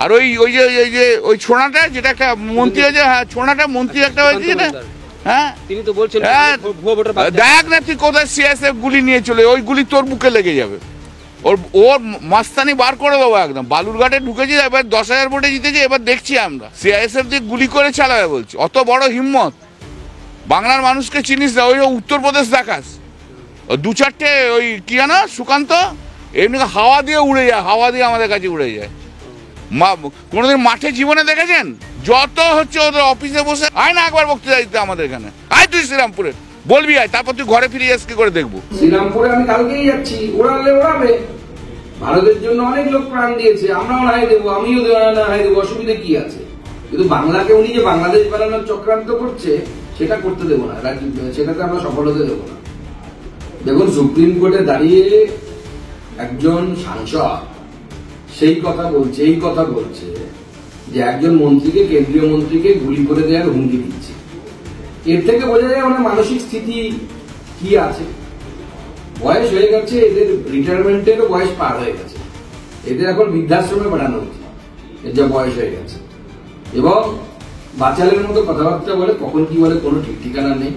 আর ওই ছোড়াটা যেটা একটা মন্ত্রী হয়েছে, হ্যাঁ ছোড়াটা মন্ত্রী একটা হয়েছে না, হ্যাঁ তিনি তো বলছেন দেখ না তুই কোথায় সিএসএফ গুলি নিয়ে চলে, ওই গুলি তোর বুকে লেগে যাবে। ওর মাস্তানি বার করে দেবো একদম। বালুরঘাটে ঢুকেছি, এবার 10,000 ভোটে জিতেছি, এবার দেখছি আমরা সিআইএসএফ দিয়ে গুলি করে চালাবে বলছি। অত বড় হিম্মত! বাংলার মানুষকে চিনিস না, ওই উত্তরপ্রদেশ দেখাস, 2-4টে ওই কি জানো সুকান্ত এমনি হাওয়া দিয়ে উড়ে যায়, হাওয়া দিয়ে আমাদের কাছে উড়ে যায়। কোনোদিন মাঠে জীবনে দেখেছেন? যত হচ্ছে ওদের অফিসে বসে, আয় না একবার বক্তৃতা দিতে আমাদের এখানে, আয় তুই শ্রীরামপুরে বলবি, আয়, তারপর তুই ঘরে ফিরে যাস কি করে দেখবো। শ্রীরামপুরে আমি কালকেই যাচ্ছি, ওড়ালে ওড়াবে। ভারতের জন্য অনেক লোক প্রাণ দিয়েছে, আমরাও নাই দেবো, আমিও নাই দেবো, অসুবিধা কি আছে? কিন্তু বাংলাকে উনি যে বাংলাদেশ বানানোর চক্রান্ত করছে সেটা করতে দেবো না, সেটাতে আমরা সফল হতে দেবো না। দেখুন, সুপ্রিম কোর্টে দাঁড়িয়ে একজন সাংসদ সেই কথা বলছে, এই কথা বলছে যে একজন মন্ত্রীকে, কেন্দ্রীয় মন্ত্রীকে গুলি করে দেওয়ার হুমকি দিচ্ছে। এর থেকে বোঝা যায় ওনার মানসিক স্থিতি কি আছে। বয়স হয়ে গেছে, এদের রিটায়ারমেন্টেরও বয়স পার হয়ে গেছে, এদের এখন বৃদ্ধাশ্রমে পাঠানো উচিত, এর যা বয়স হয়ে গেছে। এবং বাচালের মতো কথাবার্তা বলে, কখন কি বলে কোনো ঠিক ঠিকানা নেই।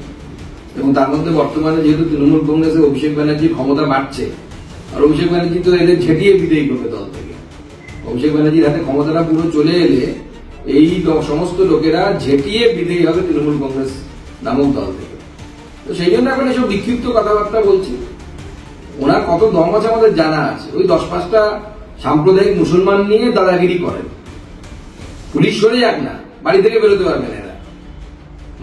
এবং তার মধ্যে বর্তমানে যেহেতু তৃণমূল কংগ্রেসের অভিষেক ব্যানার্জির ক্ষমতা বাড়ছে, আর অভিষেক ব্যানার্জি তো এদের ঝেঁটিয়ে বিদায়ী করবে দল থেকে। অভিষেক ব্যানার্জির হাতে ক্ষমতাটা পুরো চলে এলে এই সমস্ত লোকেরা ঝেঁটিয়ে বিদায়ী হবে তৃণমূল কংগ্রেস নামক দল থেকে। তো সেই জন্য এখন এসব বিক্ষিপ্ত কথাবার্তা বলছি। ওনার কত দম আছে আমাদের জানা আছে। ওই 10-5টা সাম্প্রদায়িক মুসলমান নিয়ে দাদাগিরি করেন। পুলিশ সরে যাক না, বাড়ি থেকে বেরোতে পারবেন এরা,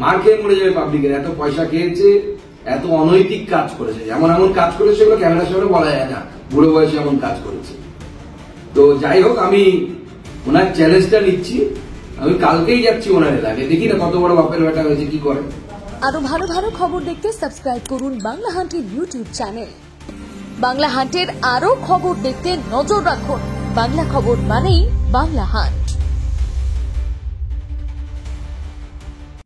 মার খেয়ে মরে যাবে পাবলিকের। এত পয়সা খেয়েছে, এত অনৈতিক কাজ করেছে, এমন এমন কাজ করেছে সেগুলো ক্যামেরার সামনে বলা যায় না, বুড়ো বয়সে এমন কাজ করেছে। তো যাই হোক, আমি ওনার চ্যালেঞ্জটা নিচ্ছি। আমি কালকেই যাচ্ছি ওনার এলাকায়, দেখি না কত বড় বাপের বেটা হয়েছে, কি করে। আরো ভালো ভালো খবর দেখতে সাবস্ক্রাইব করুন বাংলা হান্টের ইউটিউব চ্যানেল। বাংলা হান্টের আরো খবর দেখতে নজর রাখুন। বাংলা খবর মানেই বাংলা হান্ট।